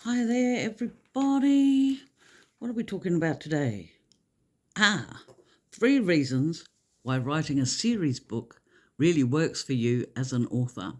Hi there, everybody. What are we talking about today? 3 reasons why writing a series book really works for you as an author.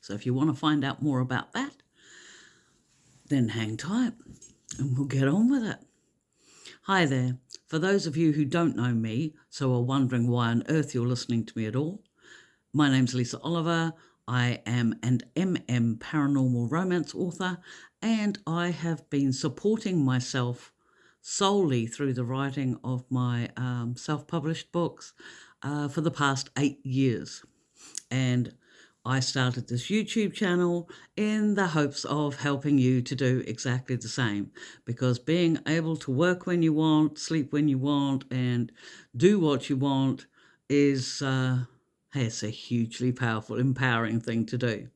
So if you want to find out more about that, then hang tight and we'll get on with it. Hi there. For those of you who don't know me, so are wondering why on earth you're listening to me at all, my name's Lisa Oliver. I am an MM paranormal romance author, and I have been supporting myself solely through the writing of my self-published books for the past 8 years. And I started this YouTube channel in the hopes of helping you to do exactly the same, because being able to work when you want, sleep when you want, and do what you want is it's a hugely powerful, empowering thing to do.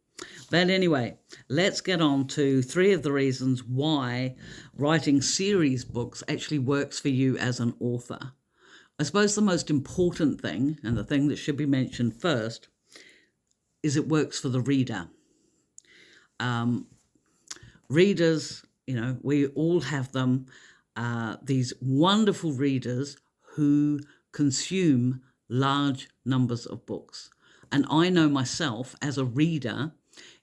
But anyway, let's get on to 3 of the reasons why writing series books actually works for you as an author. I suppose the most important thing, and the thing that should be mentioned first, is it works for the reader. Readers, we all have them, these wonderful readers who consume large numbers of books. And I know myself as a reader,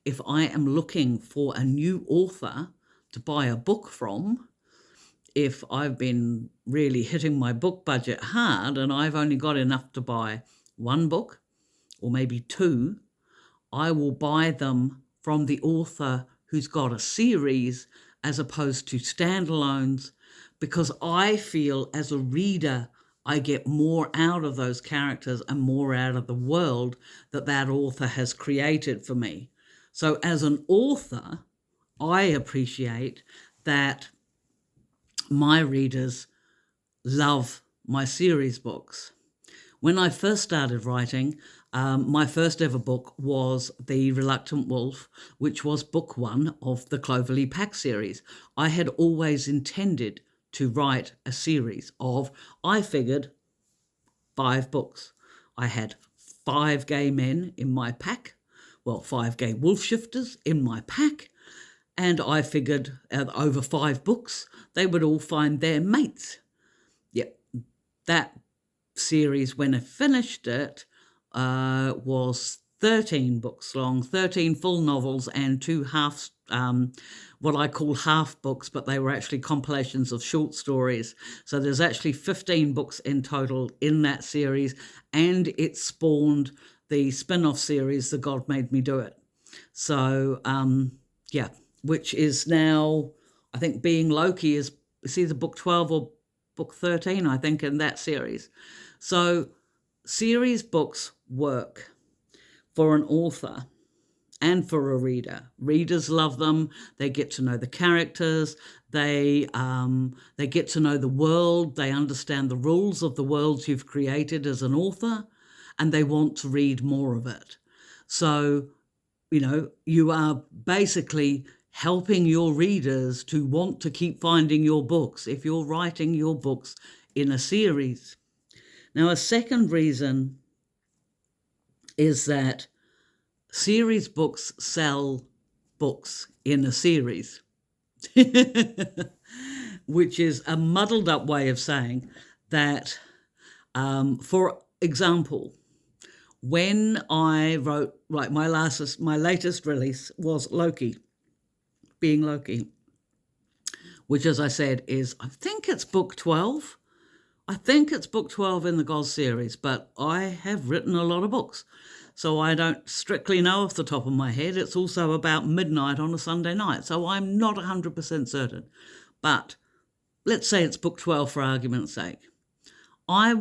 if I am looking for a new author to buy a book from, if I've been really hitting my book budget hard and I've only got enough to buy 1 book or maybe 2, I will buy them from the author who's got a series as opposed to standalones, because I feel as a reader I get more out of those characters and more out of the world that author has created for me. So as an author, I appreciate that my readers love my series books. When I first started writing, my first ever book was The Reluctant Wolf, which was book 1 of the Cloverleaf Pack series. I had always intended to write a series of, I figured, 5 books. I had 5 gay men in my pack, 5 gay wolf shifters in my pack, and I figured over 5 books, they would all find their mates. That series, when I finished it, was 13 books long, 13 full novels and 2 half, what I call half books, but they were actually compilations of short stories. So there's actually 15 books in total in that series, and it spawned the spin-off series, The God Made Me Do It. So, which is now, I think, being Loki is either book 12 or book 13, I think, in that series. So series books work for an author and for a reader. Readers love them. They get to know the characters. They get to know the world. They understand the rules of the worlds you've created as an author, and they want to read more of it. So, you are basically helping your readers to want to keep finding your books if you're writing your books in a series. Now, a second reason is that series books sell books in a series, which is a muddled up way of saying that, for example, when I wrote, my latest release was Loki, being Loki, which, as I said, is, I think it's book 12. I think it's book 12 in the God series, but I have written a lot of books, so I don't strictly know off the top of my head. It's also about midnight on a Sunday night, so I'm not 100% certain. But let's say it's book 12 for argument's sake. I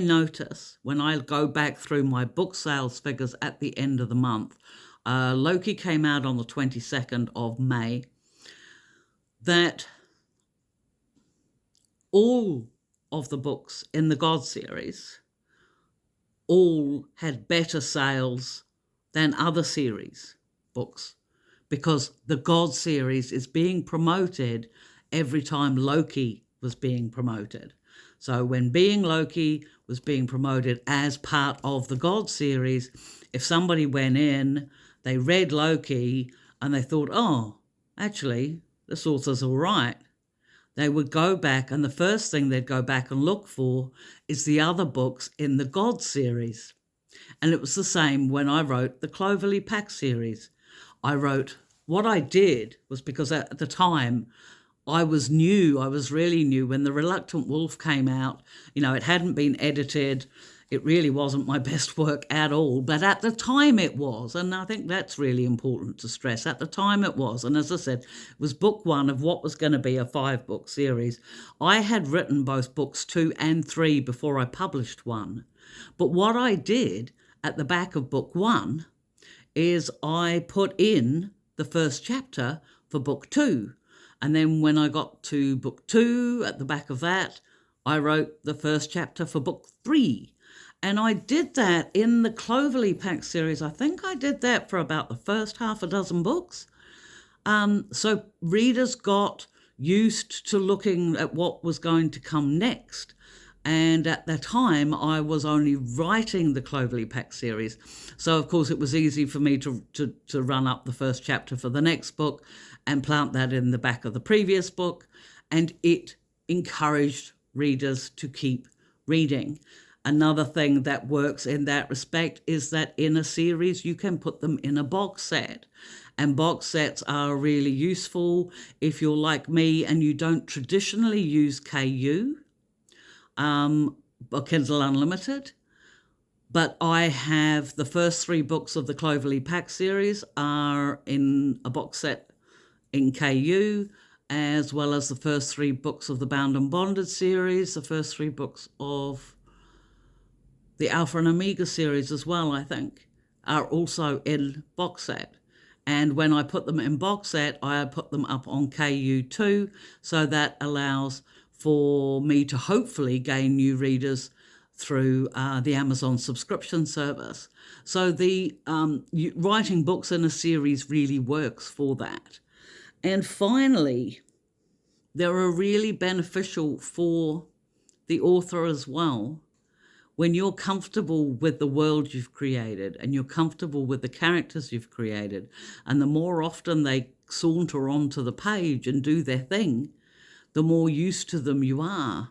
notice when I go back through my book sales figures at the end of the month, Loki came out on the 22nd of May, that all of the books in the God series all had better sales than other series books, because the God series is being promoted every time Loki was being promoted. So when Being Loki was being promoted as part of the God series, if somebody went in, they read Loki and they thought, oh, actually, this author's all right, they would go back, and the first thing they'd go back and look for is the other books in the God series. And it was the same when I wrote the Cloverleigh Pack series. What I did was, because at the time I was really new when The Reluctant Wolf came out. It hadn't been edited. It really wasn't my best work at all, but at the time it was, and I think that's really important to stress. At the time it was, and as I said, it was book 1 of what was going to be a 5-book series. I had written both books 2 and 3 before I published 1, but what I did at the back of book 1 is I put in the first chapter for book 2, and then when I got to book 2, at the back of that, I wrote the first chapter for book 3. And I did that in the Cloverleigh Pack series. I think I did that for about the first half a dozen books. So readers got used to looking at what was going to come next. And at that time, I was only writing the Cloverleigh Pack series. So, of course, it was easy for me to run up the first chapter for the next book and plant that in the back of the previous book. And it encouraged readers to keep reading. Another thing that works in that respect is that in a series, you can put them in a box set. And box sets are really useful if you're like me and you don't traditionally use KU or Kindle Unlimited. But I have the first 3 books of the Cloverleigh Pack series are in a box set in KU, as well as the first 3 books of the Bound and Bonded series, the first 3 books of the Alpha and Omega series as well, I think, are also in box set. And when I put them in box set, I put them up on KU too, so that allows for me to hopefully gain new readers through the Amazon subscription service. So the writing books in a series really works for that. And finally, they are really beneficial for the author as well. When you're comfortable with the world you've created and you're comfortable with the characters you've created, and the more often they saunter onto the page and do their thing, the more used to them you are.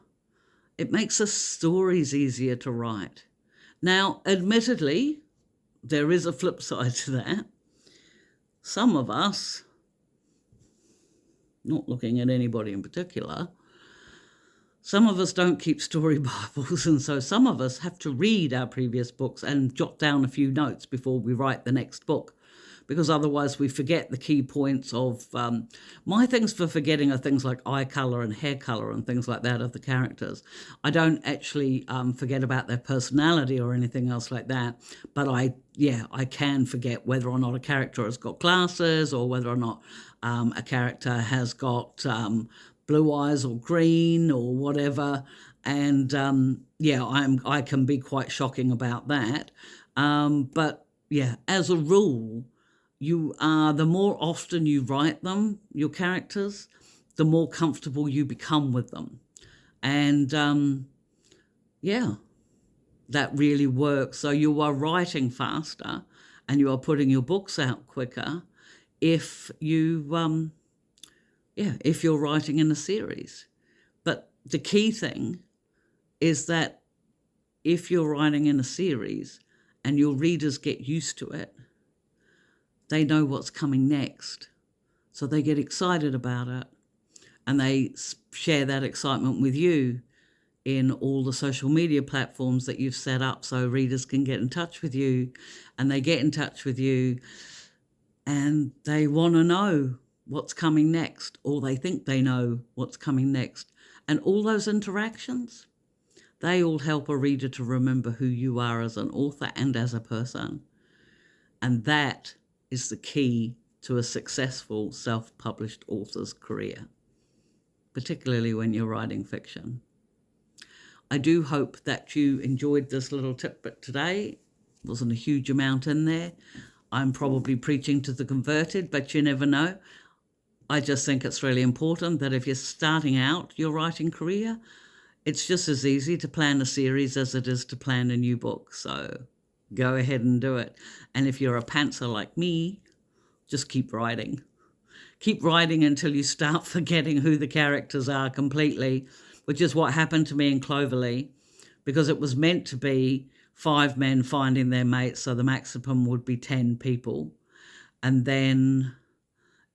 It makes the stories easier to write. Now, admittedly, there is a flip side to that. Some of us, not looking at anybody in particular, some of us don't keep story Bibles, and so some of us have to read our previous books and jot down a few notes before we write the next book, because otherwise we forget the key points of... my things for forgetting are things like eye colour and hair colour and things like that of the characters. I don't actually forget about their personality or anything else like that, but I can forget whether or not a character has got glasses or whether or not a character has got... blue eyes or green or whatever, and I can be quite shocking about that. But yeah, as a rule, the more often you write them, your characters, the more comfortable you become with them, and that really works. So you are writing faster, and you are putting your books out quicker if you. If you're writing in a series. But the key thing is that if you're writing in a series and your readers get used to it, they know what's coming next. So they get excited about it, and they share that excitement with you in all the social media platforms that you've set up so readers can get in touch with you, and they get in touch with you and they want to know what's coming next, or they think they know what's coming next. And all those interactions, they all help a reader to remember who you are as an author and as a person. And that is the key to a successful self-published author's career, particularly when you're writing fiction. I do hope that you enjoyed this little tidbit today. There wasn't a huge amount in there. I'm probably preaching to the converted, but you never know. I just think it's really important that if you're starting out your writing career, it's just as easy to plan a series as it is to plan a new book. So go ahead and do it. And if you're a pantser like me, just keep writing. keep writing until you start forgetting who the characters are completely, which is what happened to me in Cloverleaf, because it was meant to be 5 men finding their mates, so the maximum would be 10 people. And then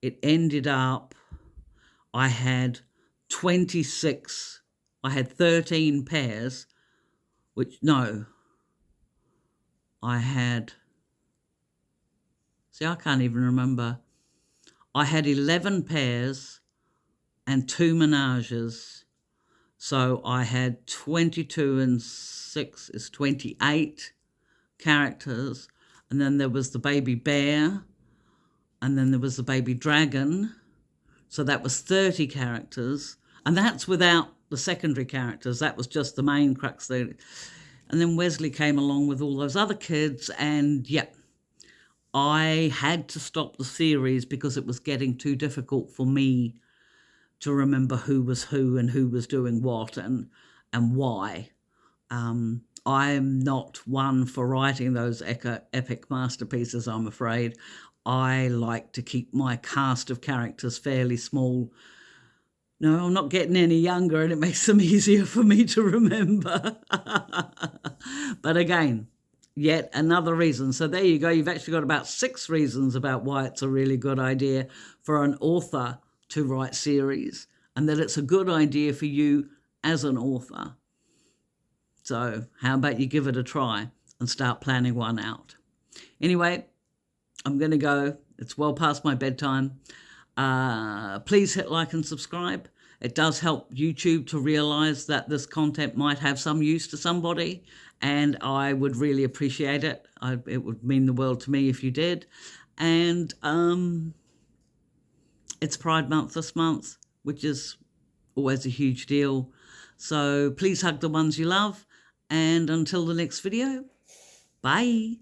it ended up, I had 26, I had 13 pairs, I can't even remember. I had 11 pairs and 2 menages. So I had 22 and 6 is 28 characters. And then there was the baby bear. And then there was the baby dragon. So that was 30 characters. And that's without the secondary characters. That was just the main crux there. And then Wesley came along with all those other kids. And yeah, I had to stop the series because it was getting too difficult for me to remember who was who and who was doing what and why. I'm not one for writing those epic masterpieces, I'm afraid. I like to keep my cast of characters fairly small. No, I'm not getting any younger, and it makes them easier for me to remember. But again, yet another reason. So there you go. You've actually got about 6 reasons about why it's a really good idea for an author to write series, and that it's a good idea for you as an author. So how about you give it a try and start planning one out? Anyway, I'm going to go. It's well past my bedtime. Please hit like and subscribe. It does help YouTube to realize that this content might have some use to somebody, and I would really appreciate it. It would mean the world to me if you did. And it's Pride Month this month, which is always a huge deal. So please hug the ones you love. And until the next video, bye.